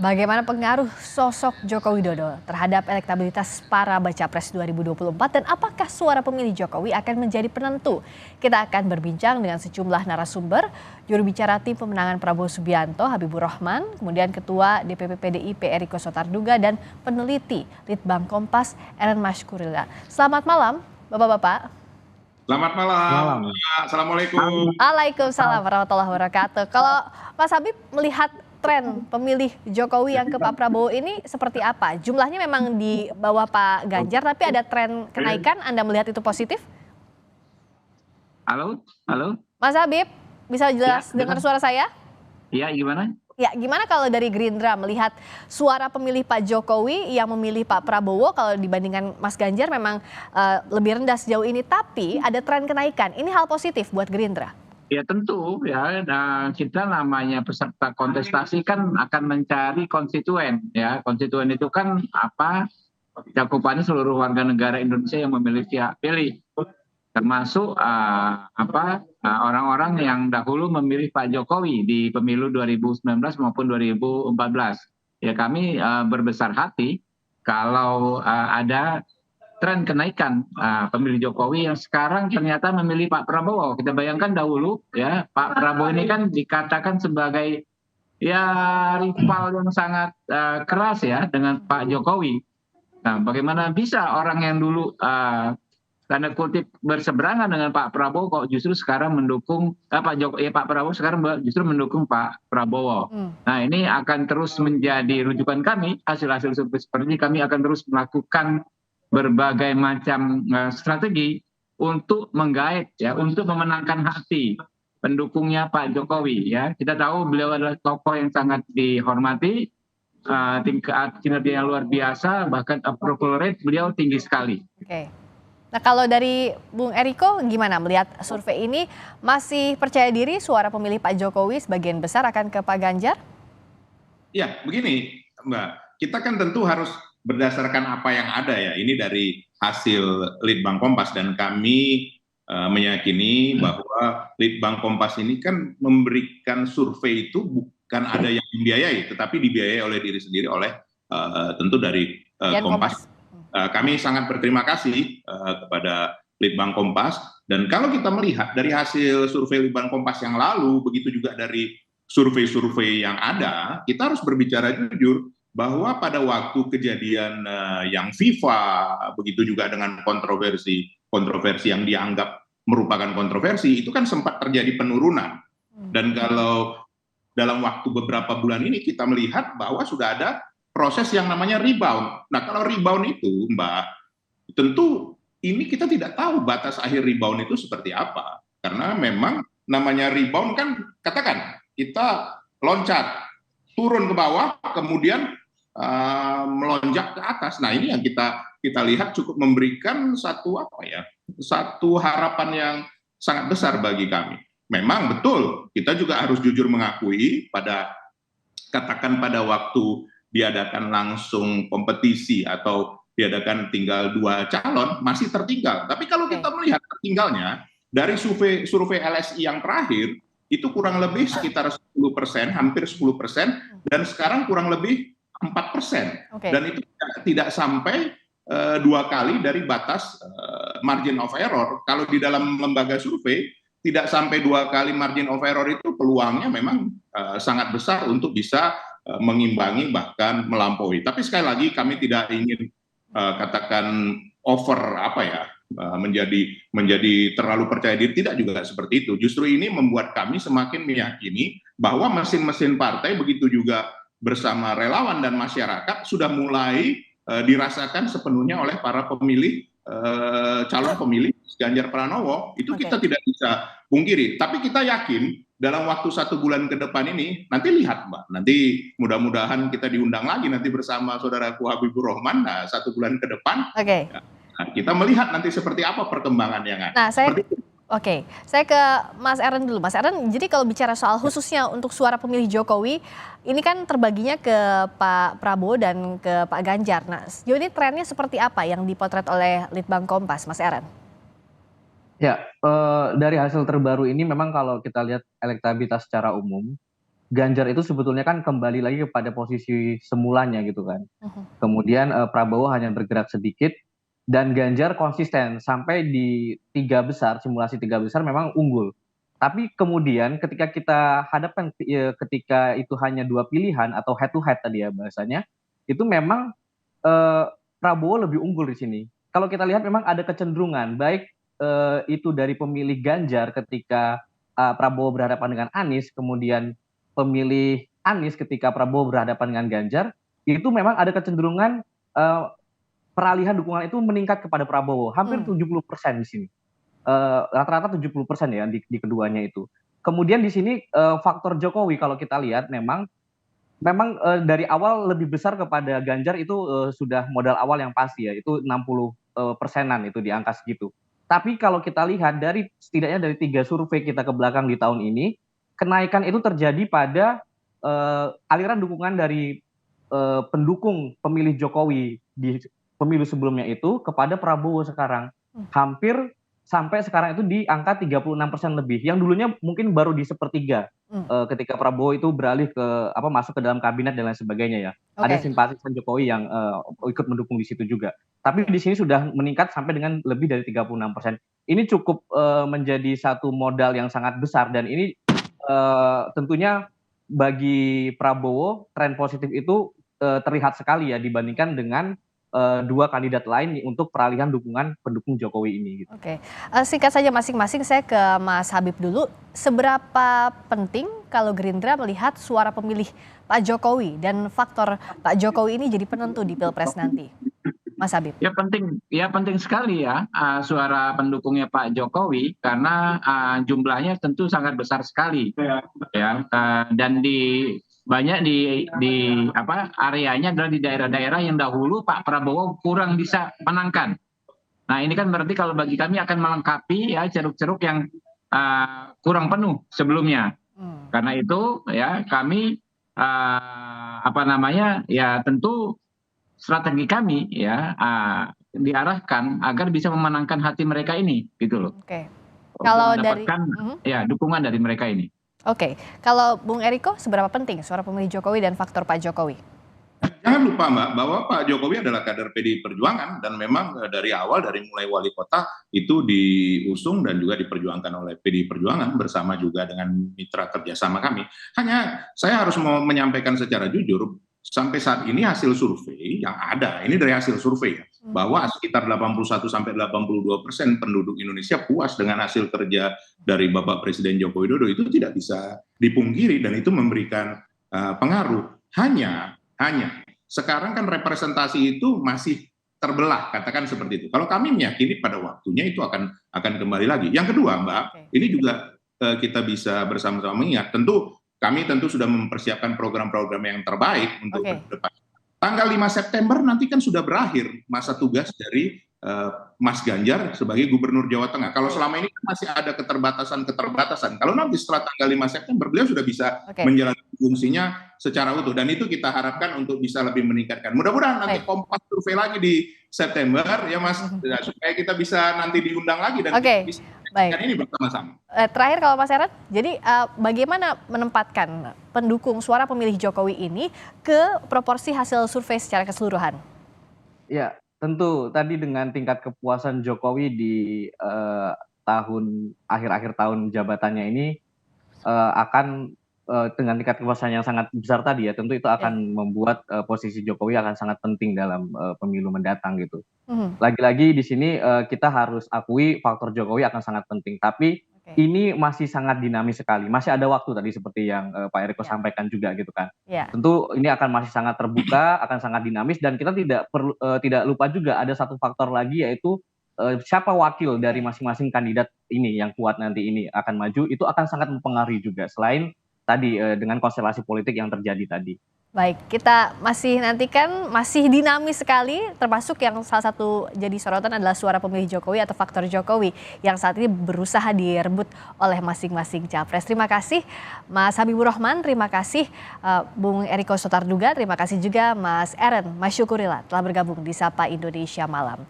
Bagaimana pengaruh sosok Joko Widodo terhadap elektabilitas para baca pres 2024 dan apakah suara pemilih Jokowi akan menjadi penentu? Kita akan berbincang dengan sejumlah narasumber, juru bicara tim pemenangan Prabowo Subianto, Habibur Rahman, kemudian Ketua DPP PDIP Eriko Sotarduga dan peneliti Litbang Kompas Eren Mashkurila. Selamat malam, Bapak-bapak. Selamat malam. Assalamualaikum. Waalaikumsalam warahmatullahi wabarakatuh. Kalau Mas Habib melihat tren pemilih Jokowi yang ke Pak Prabowo ini seperti apa? Jumlahnya memang di bawah Pak Ganjar, tapi ada tren kenaikan. Anda melihat itu positif? Halo, halo. Mas Habib, bisa jelas dengar suara saya? Iya, gimana? Ya, gimana kalau dari Gerindra melihat suara pemilih Pak Jokowi yang memilih Pak Prabowo kalau dibandingkan Mas Ganjar memang lebih rendah sejauh ini, tapi ada tren kenaikan. Ini hal positif buat Gerindra. Ya tentu ya, nah, kita namanya peserta kontestasi kan akan mencari konstituen ya. Konstituen itu kan apa? Cakupannya seluruh warga negara Indonesia yang memiliki hak pilih, termasuk orang-orang yang dahulu memilih Pak Jokowi di pemilu 2019 maupun 2014. Ya kami berbesar hati kalau ada tren kenaikan pemilih Jokowi yang sekarang ternyata memilih Pak Prabowo. Kita bayangkan dahulu ya, Pak Prabowo ini kan dikatakan sebagai ya rival yang sangat keras ya dengan Pak Jokowi. Nah, bagaimana bisa orang yang dulu tanda kutip berseberangan dengan Pak Prabowo kok justru sekarang mendukung Pak Prabowo sekarang justru mendukung Pak Prabowo. Nah, ini akan terus menjadi rujukan kami, hasil-hasil survei seperti ini kami akan terus melakukan berbagai macam strategi untuk menggait ya, untuk memenangkan hati pendukungnya Pak Jokowi ya. Kita tahu beliau adalah tokoh yang sangat dihormati, tingkat kinerja yang luar biasa, bahkan approval rate beliau tinggi sekali. Oke. Nah, kalau dari Bung Eriko gimana melihat survei ini, masih percaya diri suara pemilih Pak Jokowi sebagian besar akan ke Pak Ganjar? Ya, begini Mbak, kita kan tentu harus berdasarkan apa yang ada ya. Ini dari hasil Litbang Kompas dan kami meyakini bahwa Litbang Kompas ini kan memberikan survei itu bukan ada yang dibiayai, tetapi dibiayai oleh diri sendiri oleh tentu dari Kompas. Kami sangat berterima kasih kepada Litbang Kompas, dan kalau kita melihat dari hasil survei Litbang Kompas yang lalu, begitu juga dari survei-survei yang ada, kita harus berbicara jujur bahwa pada waktu kejadian yang FIFA, begitu juga dengan kontroversi yang dianggap merupakan kontroversi, itu kan sempat terjadi penurunan. Dan kalau dalam waktu beberapa bulan ini kita melihat bahwa sudah ada proses yang namanya rebound. Nah, kalau rebound itu, Mbak, tentu ini kita tidak tahu batas akhir rebound itu seperti apa. Karena memang namanya rebound kan, katakan kita loncat, turun ke bawah, kemudian melonjak ke atas. Nah, ini yang kita lihat cukup memberikan satu harapan yang sangat besar bagi kami. Memang betul, kita juga harus jujur mengakui katakan pada waktu diadakan langsung kompetisi atau diadakan tinggal 2 calon masih tertinggal. Tapi kalau kita melihat tertinggalnya dari survei LSI yang terakhir itu kurang lebih sekitar 10%, hampir 10%, dan sekarang kurang lebih 4%. Dan itu tidak sampai 2 kali dari batas margin of error. Kalau di dalam lembaga survei tidak sampai 2 kali margin of error itu peluangnya memang sangat besar untuk bisa mengimbangi bahkan melampaui. Tapi sekali lagi kami tidak ingin katakan over menjadi terlalu percaya diri, tidak juga seperti itu. Justru ini membuat kami semakin meyakini bahwa mesin-mesin partai begitu juga bersama relawan dan masyarakat sudah mulai dirasakan sepenuhnya oleh para pemilih calon pemilih Ganjar Pranowo. Itu kita tidak bisa pungkiri. Tapi kita yakin dalam waktu 1 bulan ke depan ini, nanti lihat Mbak, nanti mudah-mudahan kita diundang lagi nanti bersama saudaraku Habibur Rahman 1 bulan ke depan. Nah, kita melihat nanti seperti apa perkembangan yang ada. Nah, saya ke Mas Eren dulu. Mas Eren, jadi kalau bicara soal khususnya untuk suara pemilih Jokowi, ini kan terbaginya ke Pak Prabowo dan ke Pak Ganjar. Nah, sejauh ini trennya seperti apa yang dipotret oleh Litbang Kompas, Mas Eren? Ya, dari hasil terbaru ini memang kalau kita lihat elektabilitas secara umum, Ganjar itu sebetulnya kan kembali lagi kepada posisi semulanya gitu kan. Kemudian Prabowo hanya bergerak sedikit dan Ganjar konsisten sampai di tiga besar, simulasi tiga besar memang unggul. Tapi kemudian ketika kita hadapkan ketika itu hanya dua pilihan atau head to head tadi ya bahasanya, itu memang eh, Prabowo lebih unggul di sini. Kalau kita lihat memang ada kecenderungan baik itu dari pemilih Ganjar ketika Prabowo berhadapan dengan Anies, kemudian pemilih Anies ketika Prabowo berhadapan dengan Ganjar, itu memang ada kecenderungan peralihan dukungan itu meningkat kepada Prabowo, hampir 70% di sini. Rata-rata 70% ya di keduanya itu. Kemudian di sini faktor Jokowi kalau kita lihat memang dari awal lebih besar kepada Ganjar itu sudah modal awal yang pasti ya, itu 60 persenan itu di angka segitu. Tapi kalau kita lihat dari setidaknya dari 3 survei kita ke belakang di tahun ini, kenaikan itu terjadi pada aliran dukungan dari pendukung pemilih Jokowi di pemilu sebelumnya itu kepada Prabowo sekarang. Hampir sampai sekarang itu di angka 36% lebih. Yang dulunya mungkin baru di sepertiga ketika Prabowo itu beralih ke masuk ke dalam kabinet dan lain sebagainya ya. Ada simpatisan Jokowi yang ikut mendukung di situ juga. Tapi di sini sudah meningkat sampai dengan lebih dari 36%. Ini cukup menjadi satu modal yang sangat besar dan ini tentunya bagi Prabowo tren positif itu terlihat sekali ya dibandingkan dengan dua kandidat lain untuk peralihan dukungan pendukung Jokowi ini. Gitu. Singkat saja masing-masing, saya ke Mas Habib dulu. Seberapa penting kalau Gerindra melihat suara pemilih Pak Jokowi dan faktor Pak Jokowi ini jadi penentu di Pilpres nanti? Mas Habib. Ya penting sekali ya suara pendukungnya Pak Jokowi karena jumlahnya tentu sangat besar sekali ya dan banyak di areanya adalah di daerah-daerah yang dahulu Pak Prabowo kurang bisa menangkan. Nah ini kan berarti kalau bagi kami akan melengkapi ya ceruk-ceruk yang kurang penuh sebelumnya. Karena itu ya kami ya tentu strategi kami ya diarahkan agar bisa memenangkan hati mereka ini gitu loh. Kalau mendapatkan dukungan dari mereka ini. Kalau Bung Eriko, seberapa penting suara pemilih Jokowi dan faktor Pak Jokowi? Jangan lupa Mbak, bahwa Pak Jokowi adalah kader PDI Perjuangan dan memang dari awal, dari mulai wali kota itu diusung dan juga diperjuangkan oleh PDI Perjuangan bersama juga dengan mitra kerjasama kami. Hanya saya harus mau menyampaikan secara jujur, sampai saat ini hasil survei yang ada, ini dari hasil survei ya, bahwa sekitar 81-82% penduduk Indonesia puas dengan hasil kerja dari Bapak Presiden Joko Widodo itu tidak bisa dipungkiri dan itu memberikan pengaruh. Hanya sekarang kan representasi itu masih terbelah, katakan seperti itu. Kalau kami meyakini pada waktunya itu akan kembali lagi. Yang kedua, Mbak, ini juga kita bisa bersama-sama mengingat, kami tentu sudah mempersiapkan program-program yang terbaik untuk ke depan. Tanggal 5 September nanti kan sudah berakhir masa tugas dari Mas Ganjar sebagai Gubernur Jawa Tengah. Kalau selama ini kan masih ada keterbatasan. Kalau nanti setelah tanggal 5 September beliau sudah bisa menjalankan fungsinya secara utuh dan itu kita harapkan untuk bisa lebih meningkatkan. Mudah-mudahan nanti Kompas survei lagi di September ya Mas, supaya kita bisa nanti diundang lagi dan bisa ini bersama-sama. Terakhir kalau Mas Eren, jadi bagaimana menempatkan pendukung suara pemilih Jokowi ini ke proporsi hasil survei secara keseluruhan? Ya, tentu tadi dengan tingkat kepuasan Jokowi di akhir-akhir tahun jabatannya ini akan dengan tingkat kepuasan yang sangat besar tadi ya, tentu itu akan membuat posisi Jokowi akan sangat penting dalam pemilu mendatang gitu. Lagi-lagi di sini kita harus akui faktor Jokowi akan sangat penting, tapi ini masih sangat dinamis sekali. Masih ada waktu tadi seperti yang Pak Eriko sampaikan juga gitu kan. Tentu ini akan masih sangat terbuka, akan sangat dinamis dan kita tidak lupa juga ada satu faktor lagi yaitu siapa wakil dari masing-masing kandidat ini yang kuat nanti ini akan maju itu akan sangat mempengaruhi juga selain tadi dengan konstelasi politik yang terjadi tadi. Baik, kita masih nantikan, masih dinamis sekali, termasuk yang salah satu jadi sorotan adalah suara pemilih Jokowi atau faktor Jokowi yang saat ini berusaha direbut oleh masing-masing capres. Terima kasih Mas Habibur Rahman, terima kasih Bung Eriko Sotarduga, terima kasih juga Mas Eren Masyukurillah telah bergabung di Sapa Indonesia Malam.